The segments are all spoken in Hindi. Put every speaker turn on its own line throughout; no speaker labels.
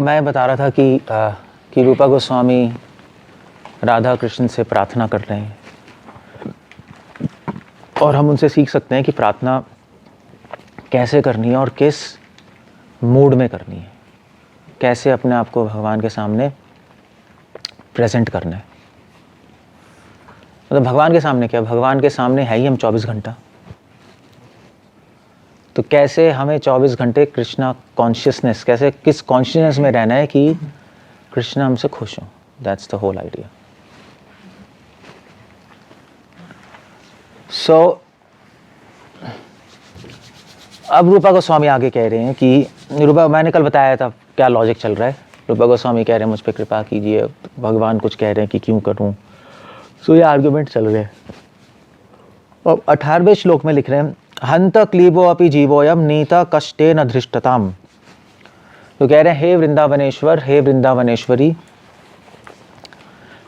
मैं बता रहा था कि रूपा गोस्वामी राधा कृष्ण से प्रार्थना कर रहे हैं और हम उनसे सीख सकते हैं कि प्रार्थना कैसे करनी है और किस मूड में करनी है, कैसे अपने आप को भगवान के सामने प्रेजेंट करना है। मतलब भगवान के सामने क्या, भगवान के सामने है ही हम 24 घंटा, तो कैसे हमें 24 घंटे कृष्णा कॉन्शियसनेस, कैसे किस कॉन्शियसनेस में रहना है कि कृष्णा हमसे खुश हो। That's the whole idea. So अब रूपा गोस्वामी आगे कह रहे हैं कि रूपा, मैंने कल बताया था क्या लॉजिक चल रहा है। रूपा गोस्वामी कह रहे हैं मुझ पर कृपा कीजिए, भगवान कुछ कह रहे हैं कि क्यों करूं। सो ये आर्ग्यूमेंट चल रहे हैं। अब 18वें श्लोक में लिख रहे हैं, हंत क्लीबो अपि जीवोयम नीता कष्टे न धृष्टताम। तो कह रहे हैं, हे वृंदावनेश्वर, हे वृंदावनेश्वरी,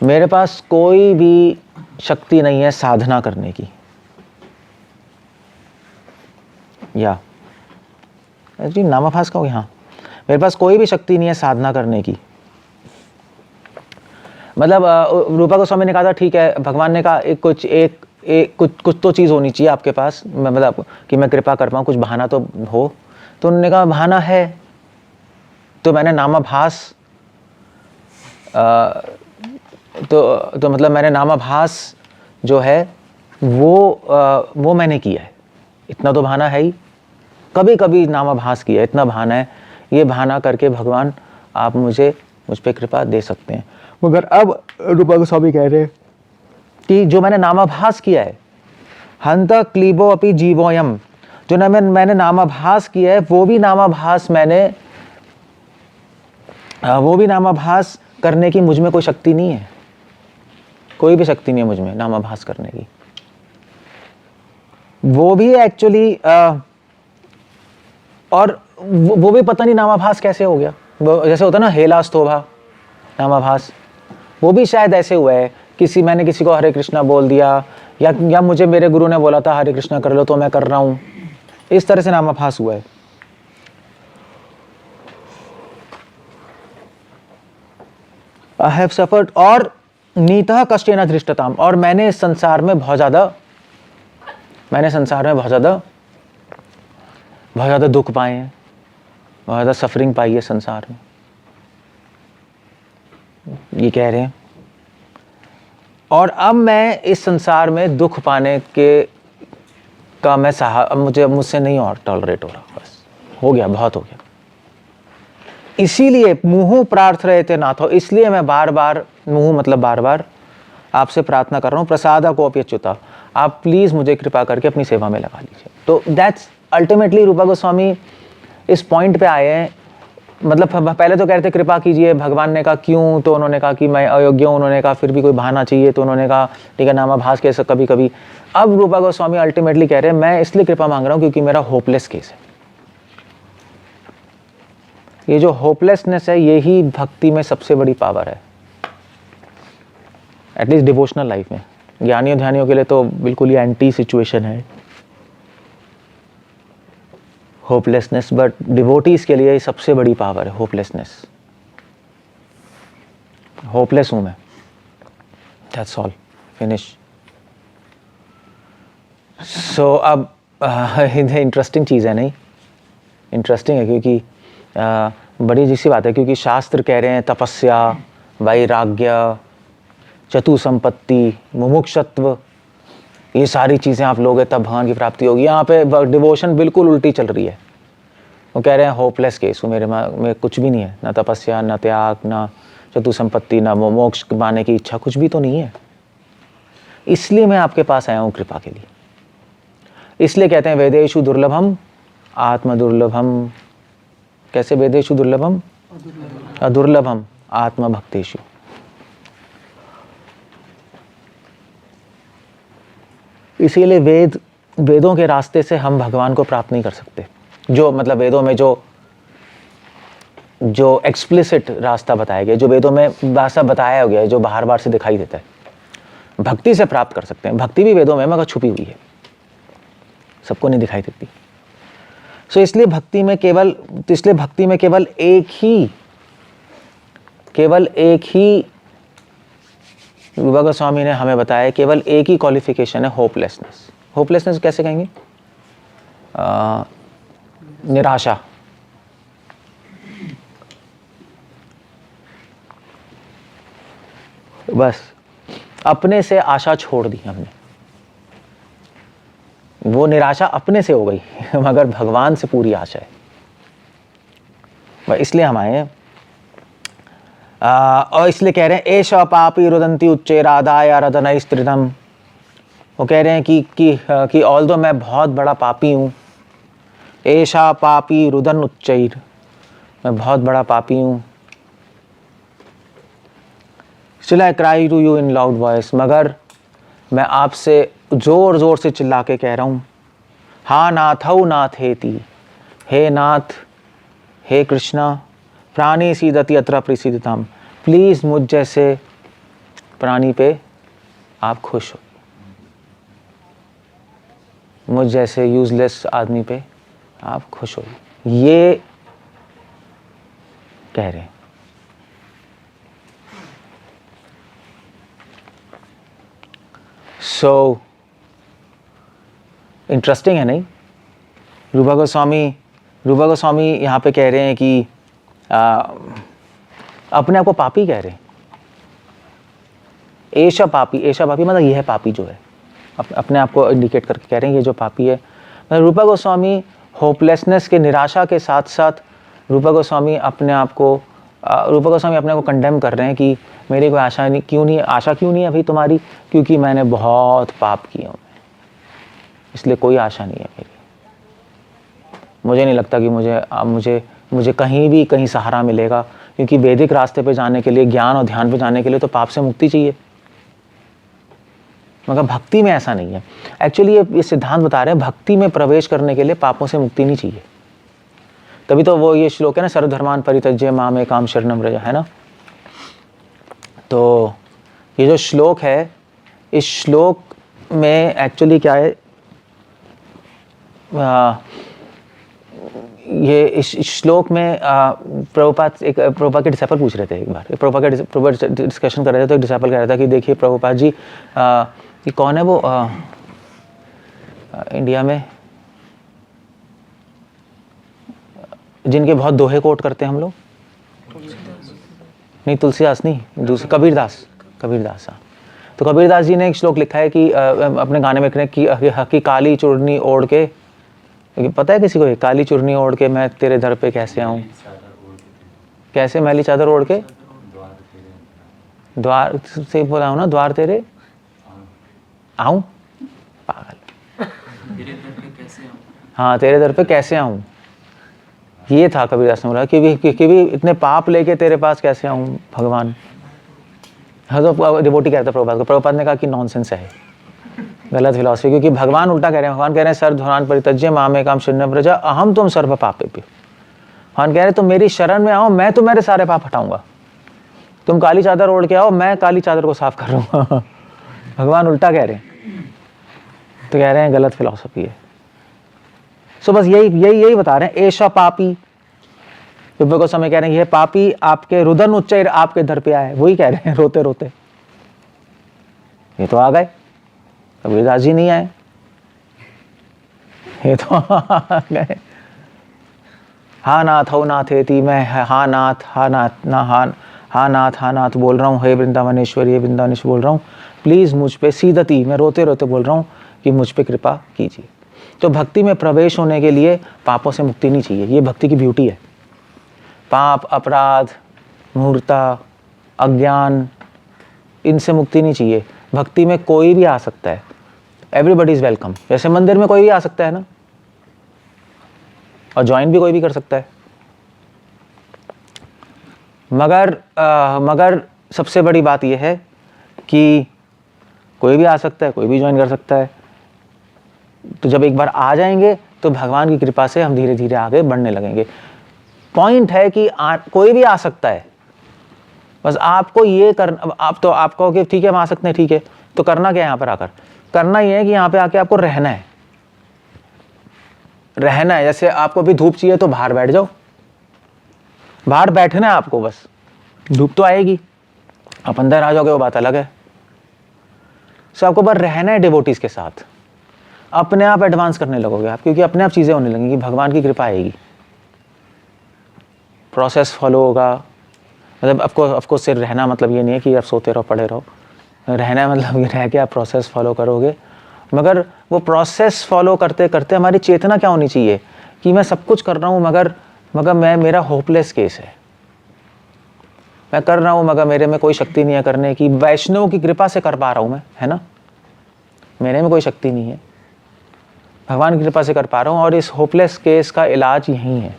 मेरे पास कोई भी शक्ति नहीं है साधना करने की। या जी नामाभास का हो, यहाँ मेरे पास कोई भी शक्ति नहीं है साधना करने की। मतलब रूपा गोस्वामी ने कहा था ठीक है, भगवान ने कहा कुछ तो चीज़ होनी चाहिए आपके पास, मतलब कि मैं कृपा कर पाऊँ, कुछ बहाना तो हो। तो उन्होंने कहा बहाना है, तो मैंने नामाभास तो मतलब मैंने नामाभास जो है वो मैंने किया है, इतना तो बहाना है ही। कभी कभी नामाभास किया, इतना बहाना है। ये बहाना करके भगवान आप मुझ पे कृपा दे सकते हैं। मगर अब रूपा गोस्वामी कह रहे हैं कि जो मैंने नामाभास किया है, हंत क्लीबो अपि जीवोयम, जो मैंने नामाभास किया है, वो भी नामाभास करने की मुझ में कोई शक्ति नहीं है। कोई भी शक्ति नहीं है मुझ में नामाभास करने की। वो भी एक्चुअली और वो भी पता नहीं नामाभास कैसे हो गया। जैसे होता ना हेला स्तोभा नामाभास, वो भी शायद ऐसे हुआ है, मैंने किसी को हरे कृष्णा बोल दिया, या मुझे मेरे गुरु ने बोला था हरे कृष्णा कर लो तो मैं कर रहा हूँ, इस तरह से नामाभास हुआ है। आई हैव सफर्ड और नीतः कष्टेन धृष्टताम, और मैंने संसार में बहुत ज्यादा दुख पाए हैं, बहुत ज्यादा सफरिंग पाई है संसार में, ये कह रहे हैं। और अब मैं इस संसार में दुख पाने का मुझसे नहीं और टॉलरेट हो रहा, बस हो गया, बहुत हो गया। इसीलिए मुहुः प्रार्थयते नाथो, इसलिए मैं बार बार आपसे प्रार्थना कर रहा हूँ, प्रसादा कोऽपि अच्युता, आप प्लीज मुझे कृपा करके अपनी सेवा में लगा लीजिए। तो दैट्स अल्टीमेटली रूपा गोस्वामी इस पॉइंट पे आए हैं। मतलब पहले तो कह रहे थे कृपा कीजिए, भगवान ने कहा क्यों, तो उन्होंने कहा कि मैं अयोग्य हूँ, उन्होंने कहा फिर भी कोई बहाना चाहिए, तो उन्होंने कहा ठीक है नामाभास कैसे कभी कभी। अब रूपा गोस्वामी अल्टीमेटली कह रहे हैं मैं इसलिए कृपा मांग रहा हूँ क्योंकि मेरा होपलेस केस है। ये जो होपलेसनेस है, यही भक्ति में सबसे बड़ी पावर है, एटलीस्ट डिवोशनल लाइफ में। ज्ञानियों ध्यानियों के लिए तो बिल्कुल ही एंटी सिचुएशन है होपलेसनेस, बट डिवोटीज के लिए सबसे बड़ी पावर है होपलेसनेस। होपलेस हूं मैं, दैट्स ऑल, फिनिश। सो अब इंटरेस्टिंग चीज़ है, नहीं इंटरेस्टिंग है क्योंकि बड़ी अजीब सी बात है, क्योंकि शास्त्र कह रहे हैं तपस्या, वैराग्य, चतुसंपत्ति, मुमुक्षत्व, ये सारी चीज़ें आप लोगे तब भगवान की प्राप्ति होगी। यहाँ पे डिवोशन बिल्कुल उल्टी चल रही है। वो कह रहे हैं होपलेस केस हूँ, मेरे में कुछ भी नहीं है, ना तपस्या, ना त्याग, ना चतुसंपत्ति, ना मोक्ष पाने की इच्छा, कुछ भी तो नहीं है। इसलिए मैं आपके पास आया हूँ कृपा के लिए। इसलिए कहते हैं वेदेषु दुर्लभम आत्म दुर्लभम। कैसे वेदेषु दुर्लभम अदुर्लभम आत्म भक्तेषु। इसीलिए वेदों के रास्ते से हम भगवान को प्राप्त नहीं कर सकते। जो मतलब वेदों में जो एक्सप्लिसिट रास्ता बताया गया, जो वेदों में रास्ता बताया गया है, जो बाहर बाहर से दिखाई देता है, भक्ति से प्राप्त कर सकते हैं। भक्ति भी वेदों में मगर छुपी हुई है, सबको नहीं दिखाई देती। सो इसलिए भक्ति में केवल एक ही रूपा गोस्वामी ने हमें बताया, केवल एक ही क्वालिफिकेशन है, होपलेसनेस। होपलेसनेस कैसे कहेंगे? निराशा। बस अपने से आशा छोड़ दी हमने, वो निराशा अपने से हो गई मगर भगवान से पूरी आशा है। इसलिए हम आए और इसलिए कह रहे हैं एषा पापी रुदंती उच्चैरादाय रदनैस्त्रितम। वो कह रहे हैं कि ऑल्दो मैं बहुत बड़ा पापी हूँ, एषा पापी रुदन उच्चैर, मैं बहुत बड़ा पापी हूँ। Still I cry to you in loud voice, मगर मैं आपसे जोर जोर से चिल्ला के कह रहा हूँ, हा नाथौ नाथेति, हे नाथ, हे कृष्णा, प्राणी सीदति अत्र प्रसीदताम, प्लीज मुझ जैसे प्राणी पे आप खुश हो, मुझ जैसे यूजलेस आदमी पे आप खुश हो, ये कह रहे हैं। सो इंटरेस्टिंग है नहीं? रूपा गोस्वामी यहाँ पे कह रहे हैं कि अपने आप को पापी कह रहे हैं। ऐशा पापी मतलब यह है पापी जो है, अपने आप को इंडिकेट करके कह रहे हैं ये जो पापी है। मतलब रूपा गोस्वामी होपलेसनेस के, निराशा के साथ साथ रूपा गोस्वामी अपने आप को कंडेम कर रहे हैं कि मेरी कोई आशा क्यों नहीं है अभी तुम्हारी, क्योंकि मैंने बहुत पाप किए हैं, इसलिए कोई आशा नहीं है मेरी। मुझे नहीं लगता कि मुझे कहीं सहारा मिलेगा, क्योंकि वैदिक रास्ते पे जाने के लिए, ज्ञान और ध्यान पे जाने के लिए तो पाप से मुक्ति चाहिए, मगर भक्ति में ऐसा नहीं है। एक्चुअली ये सिद्धांत बता रहे हैं भक्ति में प्रवेश करने के लिए पापों से मुक्ति नहीं चाहिए। तभी तो वो ये श्लोक है ना, सर्वधर्मान् परित्यज्य माम एकाम शरणं व्रज, है ना। तो ये जो श्लोक है, इस श्लोक में एक्चुअली क्या है, ये इस श्लोक में प्रभुपाद के डिसाइपल पूछ रहे थे एक बार, प्रभुपाद डिस्कशन कर रहे थे, तो एक डिसाइपल कह रहा था कि देखिए प्रभुपाद जी, ये कौन है वो इंडिया में जिनके बहुत दोहे कोट करते हैं हम लोग? नहीं, तुलसीदास नहीं, दूसरे कबीरदास। हाँ, तो कबीरदास जी ने एक श्लोक लिखा है कि अपने गाने में कि काली चूर्णी ओढ़ के, पता है किसी को ये, काली चूर्णी ओढ़ के मैं तेरे दर पे कैसे आऊं? कैसे मैली चादर ओढ़ के? द्वार से बोला हूं ना, द्वार तेरे आऊं, पागल। हाँ, तेरे दर पे कैसे आऊं, ये था कबीरदास ने बोला कि भी इतने पाप लेके तेरे पास कैसे आऊं भगवान। हाँ, तो डिवोटी कहता प्रभुपाद को, प्रभुपाद ने कहा कि नॉनसेंस है, गलत फिलॉसफी, क्योंकि भगवान उल्टा कह रहे हैं। भगवान कह रहे हैं सर्वधर्मान् परित्यज्य माम एकाम शरणं व्रज अहम त्वं सर्व पापेभ्यो। भगवान कह रहे हैं तुम मेरी शरण में आओ, मैं तुम्हारे सारे पाप हटाऊंगा। तुम काली चादर ओढ़ के आओ, मैं काली चादर को साफ कर दूंगा। भगवान उल्टा कह रहे हैं, तो कह रहे हैं गलत फिलॉसफी है। सो बस यही बता रहे हैं, ऐशा पापी, रूपा गोस्वामी कह रहे हैं यह पापी आपके रुदन उच्चैर आपके दर पे आए, वही कह रहे हैं रोते रोते। ये तो आ गए, कबीरदास जी नहीं आए, ये तो आ गए। हा नाथ हो नाथेति, मैं हा नाथ बोल रहा हूँ, हे वृंदावनेश्वरी, हे वृंदावनेश्वर बोल रहा हूँ, प्लीज मुझ पे सीदती, मैं रोते रोते बोल रहा हूँ कि मुझ पे कृपा कीजिए। तो भक्ति में प्रवेश होने के लिए पापों से मुक्ति नहीं चाहिए, ये भक्ति की ब्यूटी है। पाप, अपराध, मूर्ता, अज्ञान, इनसे मुक्ति नहीं चाहिए। भक्ति में कोई भी आ सकता है, एवरीबडी इज वेलकम। जैसे मंदिर में कोई भी आ सकता है ना, और ज्वाइन भी कोई भी कर सकता है, मगर सबसे बड़ी बात यह है कि कोई भी आ सकता है, कोई भी ज्वाइन कर सकता है। तो जब एक बार आ जाएंगे तो भगवान की कृपा से हम धीरे धीरे आगे बढ़ने लगेंगे। पॉइंट है कि कोई भी आ सकता है, बस आपको ये करना, आप कहो कि ठीक है हम आ सकते हैं, ठीक है, तो करना क्या है यहाँ पर आकर? करना ये है कि यहाँ पे आके आपको रहना है। रहना है, जैसे आपको भी धूप चाहिए तो बाहर बैठ जाओ, बाहर बैठना है आपको, बस धूप तो आएगी, आप अंदर आ जाओगे वो बात अलग है। सो आपको बस रहना है डिवोटीज के साथ, अपने आप एडवांस करने लगोगे आप, क्योंकि अपने आप चीजें होने लगेंगी, भगवान की कृपा आएगी, प्रोसेस फॉलो होगा। मतलब आपको सिर्फ रहना मतलब ये नहीं है कि आप सोते रहो पड़े रहो, रहना मतलब ये रह के आप प्रोसेस फॉलो करोगे, मगर वो प्रोसेस फॉलो करते करते हमारी चेतना क्या होनी चाहिए कि मैं सब कुछ कर रहा हूँ मगर मैं, मेरा होपलेस केस है, मैं कर रहा हूँ मगर मेरे में कोई शक्ति नहीं है करने की, वैष्णव की कृपा से कर पा रहा हूँ मैं, है ना, मेरे में कोई शक्ति नहीं है, भगवान की कृपा से कर पा रहा हूँ, और इस होपलेस केस का इलाज यही है।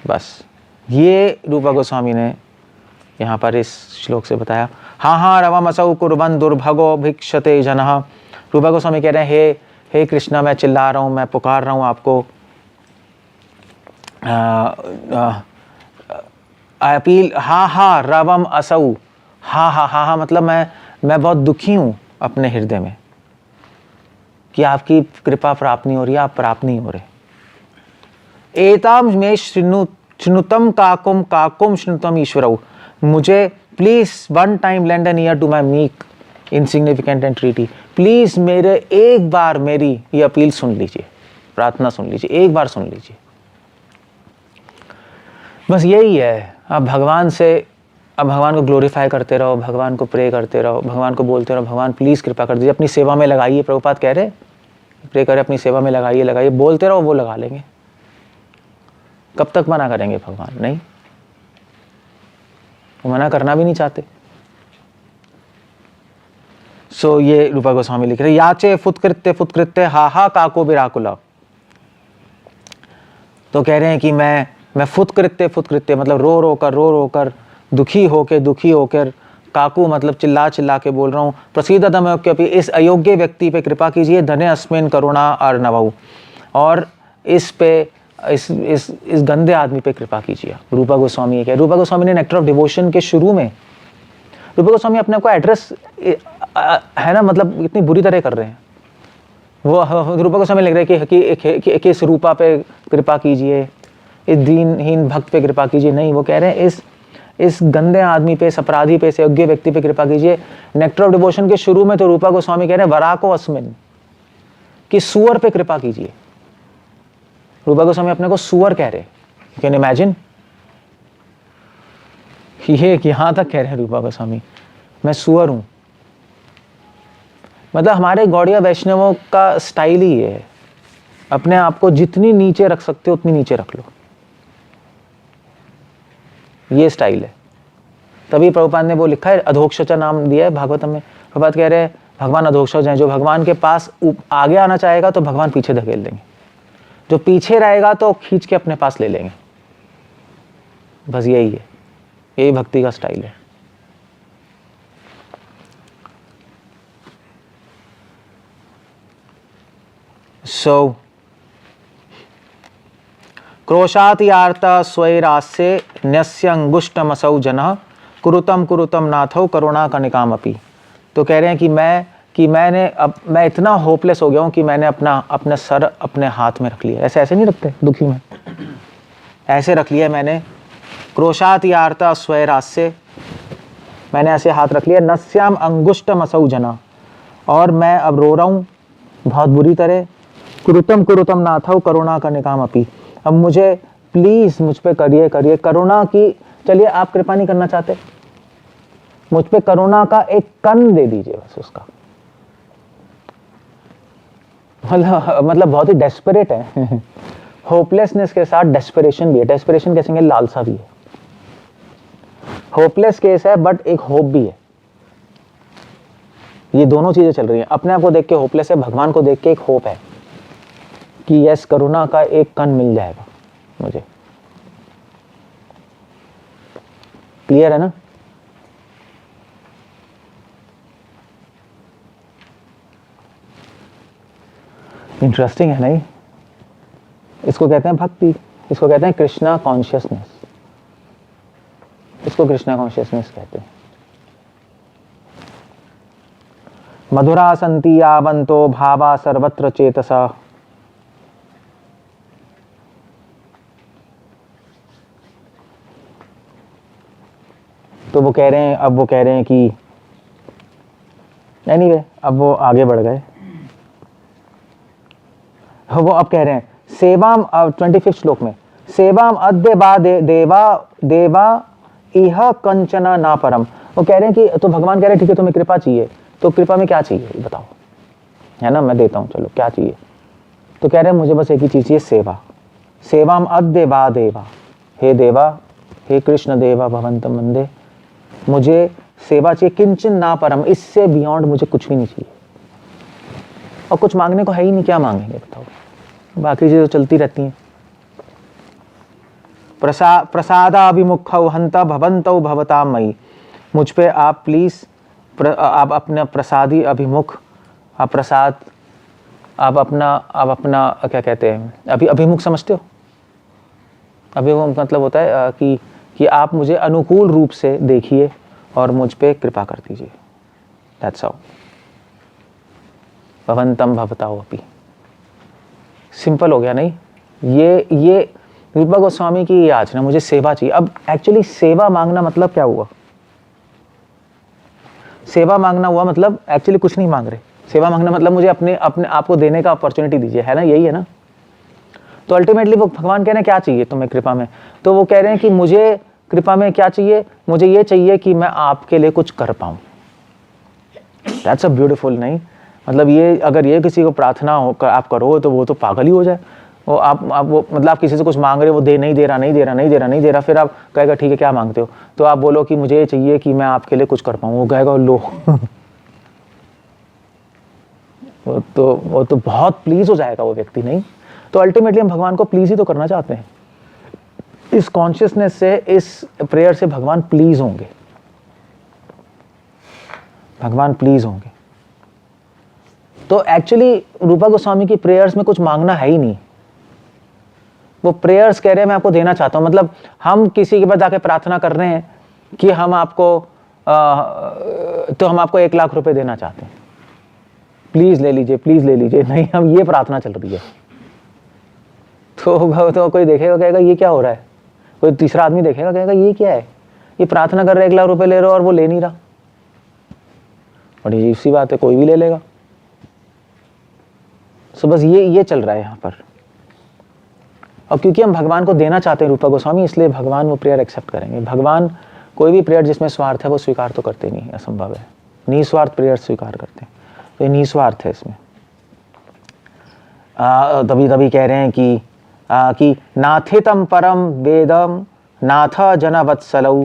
बस ये रूपा गोस्वामी ने यहाँ पर इस श्लोक से बताया। हाँ हाँ रवम असौ कुर्बन दुर्भगो भिक्षते जनः। रूपा गोस्वामी कह रहे हैं, हे कृष्णा, मैं चिल्ला रहा हूँ, मैं पुकार रहा हूँ आपको, अपील, हाँ हाँ रवम असौ, हाँ हाँ हाँ हाँ मतलब मैं बहुत दुखी हूँ अपने हृदय में कि आपकी कृपा प्राप्त नहीं हो रही है, आप प्राप्त नहीं हो रहे। एताम में श्रृणुतम काकुम श्रृणुतम ईश्वरौ, मुझे please one time lend an ear to my meek insignificant entreaty, please मेरे एक बार मेरी ये अपील सुन लीजिए, प्रार्थना सुन लीजिए, एक बार सुन लीजिए। बस यही है। अब भगवान को ग्लोरीफाई करते रहो, भगवान को प्रे करते रहो, भगवान को बोलते रहो, भगवान प्लीज कृपा कर दीजिए, अपनी सेवा में लगाइए। प्रभुपाद कह रहे प्रे करें, अपनी सेवा में लगाइए, बोलते रहो, वो लगा लेंगे। कब तक मना करेंगे भगवान? नहीं, वो मना करना भी नहीं चाहते। सो ये रूपा गोस्वामी लिख रहे, याचे फुत्कृत्य हा हा काको विराकुला। तो कह रहे हैं कि मैं फुत्कृत्य मतलब रो कर दुखी होकर काकू मतलब चिल्ला के बोल रहा हूँ, प्रसीदतमयोक्यपि, इस अयोग्य व्यक्ति पे कृपा कीजिए, धने अस्मिन करुणा अर्णवौ, और इस गंदे आदमी पे कृपा कीजिए। रूपा गोस्वामी क्या, रूपा गोस्वामी ने नेक्टर ऑफ डिवोशन के शुरू में, रूपा गोस्वामी अपने आप को एड्रेस है ना, मतलब इतनी बुरी तरह कर रहे हैं वो। रूपा गोस्वामी लिख रहे हैं कि इस रूपा पे कृपा कीजिए, इस दीनहीन भक्त पे कृपा कीजिए, नहीं, वो कह रहे हैं इस गंदे आदमी पे, इस अपराधी पे, इस योग्य व्यक्ति पे कृपा कीजिए। नेक्टर ऑफ डिवोशन के शुरू में तो रूपा गोस्वामी कह रहे हैं वराको अस्मिन, कि सुअर पे कृपा कीजिए। रूपा गोस्वामी अपने को सुअर कह रहे, कैन इमेजिन, ये यहां तक कह रहे हैं रूपा गोस्वामी, मैं सुअर हूं। मतलब हमारे गौड़िया वैष्णवों का स्टाइल ही है, अपने आप को जितनी नीचे रख सकते हो उतनी नीचे रख लो, ये स्टाइल है। तभी प्रभुपाद ने वो लिखा है, अधोक्षचा नाम दिया है भागवतम में। प्रभुपाद कह रहे हैं भगवान अधोक्षज हैं, जो भगवान के पास आगे आना चाहेगा तो भगवान पीछे धकेल देंगे, जो पीछे रहेगा तो खींच के अपने पास ले लेंगे। बस यही है, यही भक्ति का स्टाइल है। सो क्रोशात यार्ता स्वैरास्य न्यस्य अंगुष्टमसौ जनः कुरुतम नाथौ करुणा कनिकामपि। तो कह रहे हैं कि मैं इतना होपलेस हो गया हूँ कि मैंने अपना सर अपने हाथ में रख लिया। ऐसे नहीं रखते दुखी में, ऐसे रख लिया मैंने। क्रोशात यार्ता स्वैरास्य, मैंने ऐसे हाथ रख लिया। नस्याम अंगुष्टमसौ जनः, और मैं अब रो रहा हूँ बहुत बुरी तरह। कुरुतम नाथौ करुणा कनिकामपि, अब मुझे प्लीज मुझ पे करिए करुणा की। चलिए आप कृपा नहीं करना चाहते, मुझ पे करुणा का एक कण दे दीजिए बस उसका। मतलब बहुत ही डेस्परेट है। होपलेसनेस के साथ डेस्परेशन भी है। डेस्परेशन कैसे कहेंगे, लालसा भी है। होपलेस केस है बट एक होप भी है। ये दोनों चीजें चल रही हैं। अपने आप को देख के होपलेस है, भगवान को देख के एक होप है कि यस करुणा का एक कण मिल जाएगा मुझे। क्लियर है ना? इंटरेस्टिंग है नहीं? इसको कहते हैं भक्ति, इसको कहते हैं कृष्णा कॉन्शियसनेस, इसको कृष्णा कॉन्शियसनेस कहते हैं। मधुरा संति यावंतो भावा सर्वत्र चेतसा, तो वो कह रहे हैं, अब वो कह रहे हैं कि एनीवे अब वो आगे बढ़ गए। वो अब कह रहे हैं सेवाम, 25 श्लोक में, सेवाम अद्य बा देवा देवा इह कंचना ना परम। वो कह रहे हैं कि, तो भगवान कह रहे हैं ठीक है तुम्हें कृपा चाहिए, तो कृपा में क्या चाहिए बताओ, है ना, मैं देता हूँ, चलो क्या चाहिए। तो कह रहे हैं मुझे बस एक ही चीज चाहिए, सेवा। सेवाम अद्य बा देवा, हे देवा, हे कृष्ण देवा भवंतम वंदे, मुझे सेवा चाहिए, किंचन ना परम, इससे बियॉन्ड मुझे कुछ भी नहीं चाहिए। और कुछ मांगने को है ही नहीं, क्या मांगेंगे बताओ, बाकी चीजें तो चलती रहती हैं। प्रसादाभिमुख हंता भवंतौ भवता मई, मुझ पे आप प्लीज आप अपना प्रसादी अभिमुख, आप प्रसाद, आप अपना क्या कहते हैं, अभिमुख समझते हो? अभिमुख मतलब होता है कि आप मुझे अनुकूल रूप से देखिए और मुझ पे कृपा कर दीजिए। That's all. भवंतम भवताओ अपि, सिंपल हो गया नहीं? ये रूपा गोस्वामी की ये याचना, मुझे सेवा चाहिए। अब एक्चुअली सेवा मांगना मतलब क्या हुआ? सेवा मांगना हुआ मतलब एक्चुअली कुछ नहीं मांग रहे। सेवा मांगना मतलब मुझे अपने आप को देने का अपॉर्चुनिटी दीजिए, है ना, यही है ना। तो अल्टीमेटली वो भगवान कह रहे हैं क्या चाहिए तुम्हें कृपा में, तो वो कह रहे हैं कि मुझे कृपा में क्या चाहिए, मुझे ये चाहिए कि मैं आपके लिए कुछ कर पाऊं। दैट्स अ ब्यूटीफुल, नहीं मतलब ये अगर ये किसी को प्रार्थना हो आप करो तो वो तो पागल ही हो जाए। वो आप वो मतलब आप किसी से कुछ मांग रहे हो, वो नहीं दे रहा, फिर आप कहेगा ठीक है क्या मांगते हो, तो आप बोलो कि मुझे ये चाहिए कि मैं आपके लिए कुछ कर पाऊं, वो कहेगा लो वो तो बहुत प्लीज हो जाएगा वो व्यक्ति, नहीं। तो अल्टीमेटली हम भगवान को प्लीज ही तो करना चाहते हैं। इस कॉन्शियसनेस से, इस प्रेयर से भगवान प्लीज होंगे, भगवान प्लीज होंगे। तो एक्चुअली रूपा गोस्वामी की प्रेयर्स में कुछ मांगना है ही नहीं। वो प्रेयर्स कह रहे हैं मैं आपको देना चाहता हूं, मतलब हम किसी के पास जाके प्रार्थना कर रहे हैं कि हम आपको तो हम आपको 1 लाख रुपए देना चाहते हैं, प्लीज ले लीजिए, नहीं, हम ये प्रार्थना चल रही है। तो कोई देखेगा कहेगा ये क्या हो रहा है, कोई तीसरा आदमी देखेगा कहेगा ये क्या है, ये प्रार्थना कर रहे 1 लाख रुपए ले रहे हो और वो ले नहीं रहा। बड़ी अजीब सी बात है, कोई भी ले लेगा। सो बस ये चल रहा है यहाँ पर। और क्योंकि हम भगवान को देना चाहते हैं रूपा गोस्वामी, इसलिए भगवान वो प्रेयर एक्सेप्ट करेंगे। भगवान कोई भी प्रेयर जिसमें स्वार्थ है वो स्वीकार तो करते नहीं, असंभव है। निस्वार्थ प्रेयर स्वीकार करते हैं, तो ये निस्वार्थ है इसमें। तभी कह रहे हैं कि नाथितम परम वेदम नाथ जनवत्सलौ,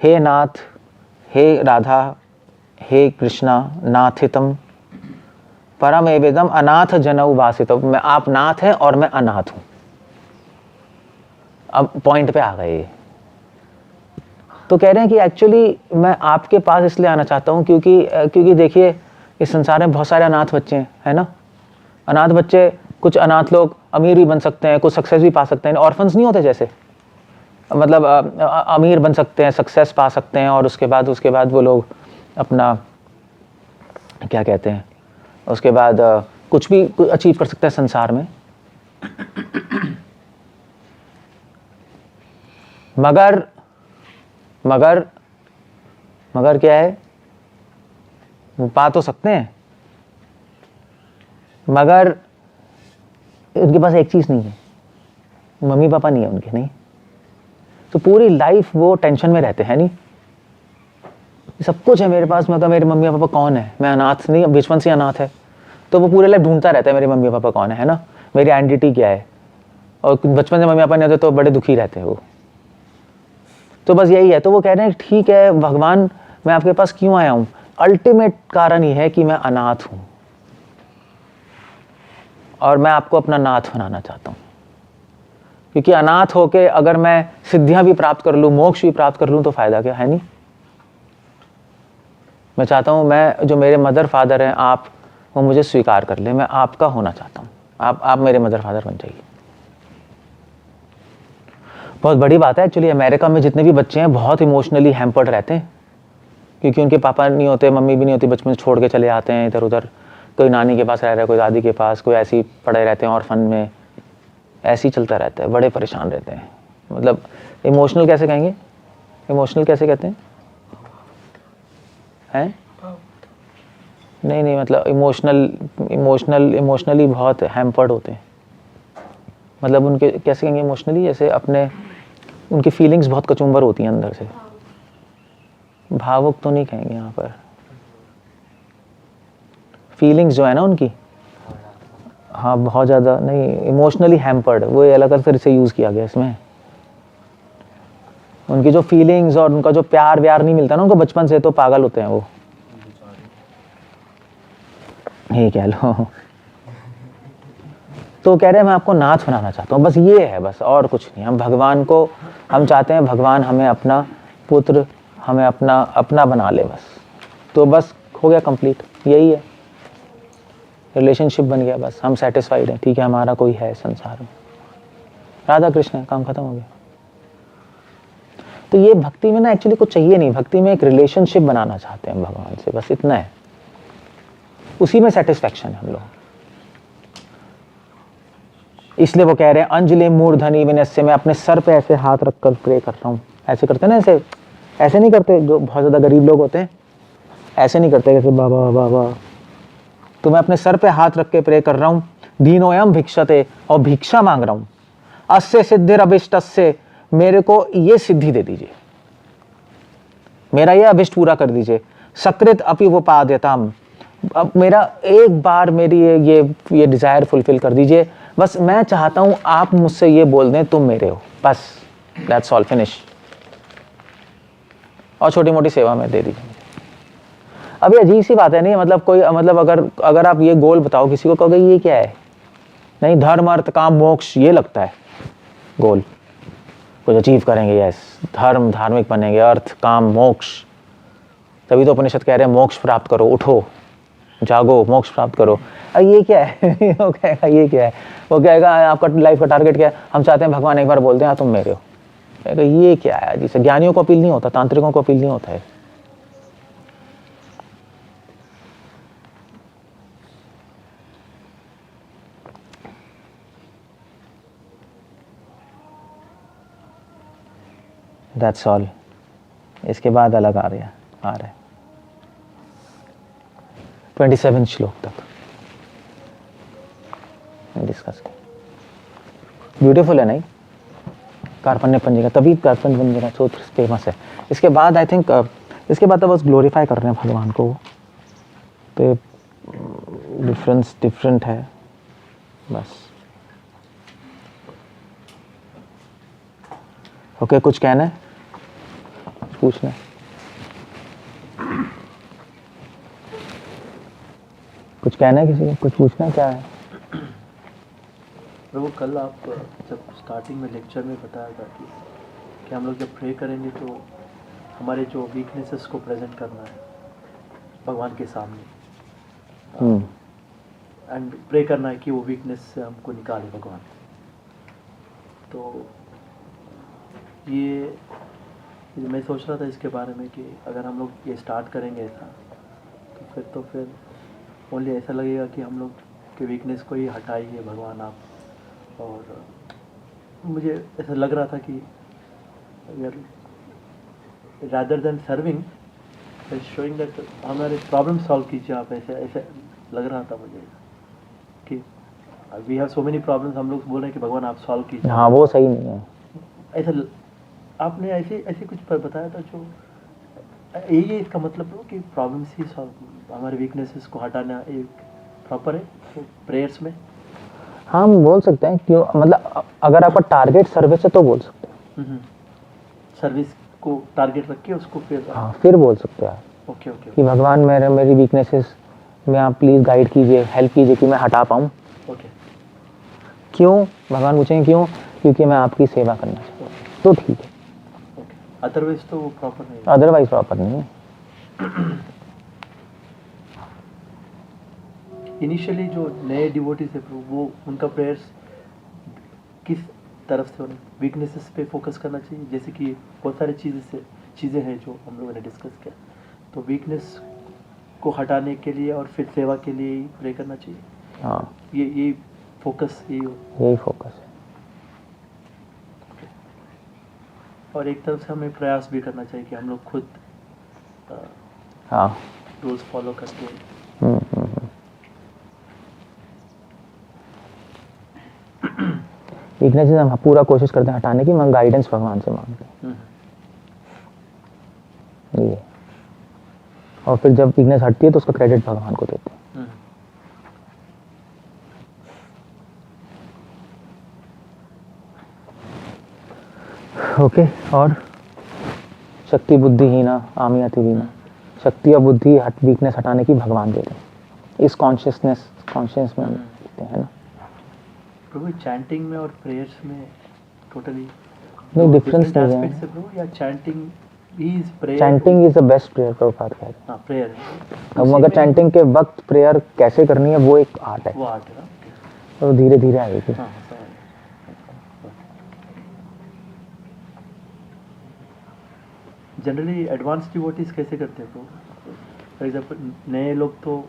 हे नाथ, हे राधा, हे कृष्णा, नाथितम परम वेदम अनाथ जनौ वासितौ, मैं आप नाथ हैं और मैं अनाथ हूं। अब पॉइंट पे आ गए। तो कह रहे हैं कि एक्चुअली मैं आपके पास इसलिए आना चाहता हूं क्योंकि देखिए इस संसार में बहुत सारे अनाथ बच्चे हैं, है ना। अनाथ बच्चे, कुछ अनाथ लोग अमीर भी बन सकते हैं, कुछ सक्सेस भी पा सकते हैं। ऑर्फन्स नहीं होते जैसे, मतलब अमीर बन सकते हैं, सक्सेस पा सकते हैं, और उसके बाद वो लोग अपना क्या कहते हैं, उसके बाद कुछ भी अचीव कर सकते हैं संसार में। मगर क्या है, वो पा तो सकते हैं, मगर उनके पास एक चीज नहीं है, मम्मी पापा नहीं है उनके, नहीं। तो पूरी लाइफ वो टेंशन में रहते हैं, नहीं, सब कुछ है मेरे पास, मगर मेरे मम्मी पापा कौन है, मैं अनाथ नहीं, बचपन से अनाथ है, तो वो पूरे लाइफ ढूंढता रहता है मेरे मम्मी पापा कौन है ना, मेरी आइडेंटिटी क्या है। और बचपन से मम्मी पापा नहीं होते तो बड़े दुखी रहते हैं वो। तो बस यही है। तो वो कह रहे हैं ठीक है भगवान, मैं आपके पास क्यों आया हूं, अल्टीमेट कारण ये है कि मैं अनाथ हूं और मैं आपको अपना नाथ बनाना चाहता हूं। क्योंकि अनाथ होके अगर मैं सिद्धियां भी प्राप्त कर लूं, मोक्ष भी प्राप्त कर लूं, तो फायदा क्या है, नहीं। मैं चाहता हूं मैं जो मेरे मदर फादर हैं आप, वो मुझे स्वीकार कर ले, मैं आपका होना चाहता हूं, आप मेरे मदर फादर बन जाइए। बहुत बड़ी बात है एक्चुअली। अमेरिका में जितने भी बच्चे हैं बहुत इमोशनली हैम्पर्ड रहते हैं, क्योंकि उनके पापा नहीं होते, मम्मी भी नहीं होती, बचपन से छोड़ के चले आते हैं इधर उधर, कोई नानी के पास रह रहा है, कोई दादी के पास, कोई ऐसे ही पड़े रहते हैं ऑर्फन में, ऐसे ही चलता रहता है, बड़े परेशान रहते हैं। मतलब इमोशनल कैसे कहेंगे, इमोशनल कैसे कहते हैं, हैं? नहीं नहीं, मतलब इमोशनली बहुत हैम्पर्ड होते हैं। मतलब उनके कैसे कहेंगे इमोशनली, जैसे अपने उनकी फीलिंग्स बहुत कचुम्बर होती हैं अंदर से। भावुक तो नहीं कहेंगे यहाँ पर, फीलिंग्स जो है ना उनकी, हाँ बहुत ज़्यादा नहीं, इमोशनली हैम्पर्ड, वो अलग तरह से यूज़ किया गया इसमें। उनकी जो फीलिंग्स और उनका जो प्यार व्यार नहीं मिलता ना उनको बचपन से, तो पागल होते हैं वो, यही कह लो। तो कह रहे हैं मैं आपको नाथ बनाना चाहता हूँ, बस ये है, बस और कुछ नहीं। हम भगवान को, हम चाहते हैं भगवान हमें अपना पुत्र, हमें अपना बना ले बस। तो बस हो गया कंप्लीट, यही है, रिलेशनशिप बन गया, बस हम सेटिस्फाइड हैं, ठीक है हमारा कोई है संसार में, राधा कृष्ण है, काम खत्म हो गया। तो ये भक्ति में ना एक्चुअली कुछ चाहिए नहीं, भक्ति में एक रिलेशनशिप बनाना चाहते हैं भगवान से, बस इतना है, उसी में सेटिस्फैक्शन है हम लोग। इसलिए वो कह रहे हैं अंजलि मूर्धनि विनस्य, मैं अपने सर पे ऐसे हाथ रखकर प्रे कर रहा हूँ। ऐसे करते हैं ना, ऐसे नहीं करते, जो बहुत ज़्यादा गरीब लोग होते हैं ऐसे नहीं करते, जैसे बाबा बाबा। तो मैं अपने सर पे हाथ रख के प्रे कर रहा हूँ, दीनोयम भिक्षते, और भिक्षा मांग रहा हूँ, अस्य सिद्धिर अभिष्टस्य, मेरे को ये सिद्धि दे दीजिए, मेरा ये अभिष्ट पूरा कर दीजिए। सकृत अपि वोपाद्यताम, अब मेरा एक बार मेरी ये डिजायर फुलफिल कर दीजिए, बस मैं चाहता हूं आप मुझसे ये बोल दें तुम मेरे हो, बस दैट्स ऑल, फिनिश। और छोटी मोटी सेवा में दे दीजिए। अभी अजीब सी बात है नहीं, मतलब कोई, मतलब अगर आप ये गोल बताओ किसी को, कहोगे ये क्या है, नहीं धर्म अर्थ काम मोक्ष, ये लगता है गोल, कुछ अचीव करेंगे, यस धर्म, धार्मिक बनेंगे, अर्थ काम मोक्ष। तभी तो उपनिषद कह रहे हैं मोक्ष प्राप्त करो, उठो जागो मोक्ष प्राप्त करो। अब ये क्या है? वो कहेगा ये क्या है, वो कहेगा आपका लाइफ का टारगेट क्या है, हम चाहते हैं भगवान एक बार बोलते हैं तुम मेरे हो। कहेगा ये क्या है, जिसे ज्ञानियों को अपील नहीं होता, तांत्रिकों को अपील नहीं होता है। That's all. इसके बाद अलग आ रहा है 27 श्लोक तक डिस्कस करें। ब्यूटीफुल है नहीं, कार्पण्य पंजिका, तभी कार्पण्य पंजिका सूत्र फेमस है। इसके बाद आई थिंक इसके बाद तो बस ग्लोरीफाई कर रहे हैं भगवान को, तो डिफरेंस डिफरेंट है बस। ओके, कुछ कहना है, कुछ पूछना है, कुछ कहना है किसी को, कुछ पूछना है, क्या है?
प्रभु कल आप जब स्टार्टिंग में लेक्चर में बताया था कि हम लोग जब प्रे करेंगे तो हमारे जो वीकनेसेस को प्रेजेंट करना है भगवान के सामने, एंड प्रे करना है कि वो वीकनेस से हमको निकाले भगवान। तो ये मैं सोच रहा था इसके बारे में कि अगर हम लोग ये स्टार्ट करेंगे ऐसा, तो फिर ओनली ऐसा लगेगा कि हम लोग के वीकनेस को ही हटाइए भगवान आप। और मुझे ऐसा लग रहा था कि अगर rather than serving showing that हमारे प्रॉब्लम सॉल्व कीजिए आप, ऐसे लग रहा था मुझे कि we have so many problems, हम लोग बोल रहे हैं कि भगवान आप सॉल्व कीजिए।
हाँ वो सही नहीं है।
ऐसा आपने ऐसे कुछ बताया था जो यही इसका मतलब हो कि प्रॉब्लम्स ही सॉल्व, हमारे वीकनेसेस को हटाना एक प्रॉपर है तो प्रेयर्स में
हम बोल सकते हैं क्यों, मतलब अगर आपका टारगेट सर्विस है तो बोल सकते हैं।
सर्विस को टारगेट रख के उसको फिर,
हाँ फिर बोल सकते हैं आप
ओके ओके
कि भगवान मेरी वीकनेसेस में आप प्लीज़ गाइड कीजिए, हेल्प कीजिए कि मैं हटा पाऊँ।
ओके,
क्यों भगवान पूछेंगे क्यों, क्योंकि मैं आपकी सेवा करना चाहता हूँ, तो ठीक है,
ओके, अदरवाइज तो वो प्रॉपर नहीं,
अदरवाइज प्रॉपर नहीं है।
इनिशियली जो नए डिवोटीज है वो उनका प्रेयर्स किस तरफ से उन्हें वीकनेसेस पे फोकस करना चाहिए, जैसे कि बहुत सारी चीज़ें हैं जो हम लोगों ने डिस्कस किया, तो वीकनेस को हटाने के लिए और फिर सेवा के लिए ही प्रे करना चाहिए।
हाँ
ये फोकस
यही फोकस है।
और एक तरफ से हमें प्रयास भी करना चाहिए कि हम लोग खुद
हाँ
रूल्स फॉलो करके।
वीकनेसेस हम पूरा कोशिश करते हैं हटाने की, मगर गाइडेंस भगवान से मांगते
हम्म,
हैं ये। और फिर जब वीकनेस हटती है तो उसका क्रेडिट भगवान को देते हैं।
हम्म,
ओके। और शक्ति बुद्धिहीना आमियाति वीना, शक्ति और बुद्धि वीकनेस हटाने की भगवान दे रहे हैं। इस कॉन्शियस में हम देखते हैं ना।
प्रभु चैंटिंग में और प्रेयर्स में टोटली
नहीं डिफरेंस नहीं है।
एस्पेक्ट्स है प्रभु, या chanting is prayer?
Chanting is the best prayer Prabhupada कह रहे हैं।
हाँ प्रेयर,
अब मगर चैंटिंग के वक्त प्रेयर कैसे करनी है वो एक आर्ट है,
वो आर्ट है ना।
तो धीरे धीरे आएगी।
हाँ समझ गया। जनरली एडवांस डिवोटीज कैसे करते हैं प्रभु? फॉर एग्जाम्पल नए लोग तो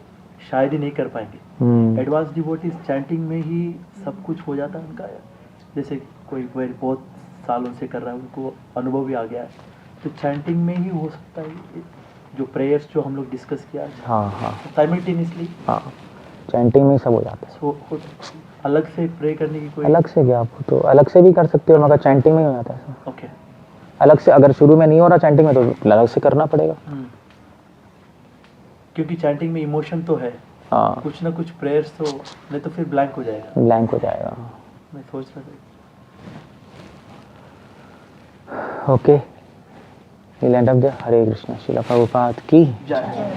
शायद ही नहीं कर पाएंगे। एडवांस डिवोटीज चैंटिंग में ही सब कुछ हो जाता है उनका, जैसे कोई बहुत सालों से कर रहा है, उनको अनुभव भी आ गया है, तो चैंटिंग में ही हो सकता है ये जो प्रेयर्स जो हम लोग डिस्कस किया
हाँ हाँ
साइमल्टेनियसली।
हाँ, चैंटिंग में ही सब हो जाता है।
सो अलग से प्रे करने की कोई?
अलग से क्या, आप तो अलग से भी कर सकते हो, मगर चैंटिंग में ही हो जाता है सब।
ओके।
अलग से अगर शुरू में नहीं हो रहा चैंटिंग में तो अलग से करना पड़ेगा।
क्योंकि चैंटिंग में इमोशन तो है,
हाँ
कुछ ना कुछ प्रेयर्स तो, नहीं तो फिर ब्लैंक हो जाएगा।
ब्लैंक हो जाएगा।
मैं सोच रहा था।
Okay, we'll end up there. हरे कृष्णा। श्रील प्रभुपाद की
जय।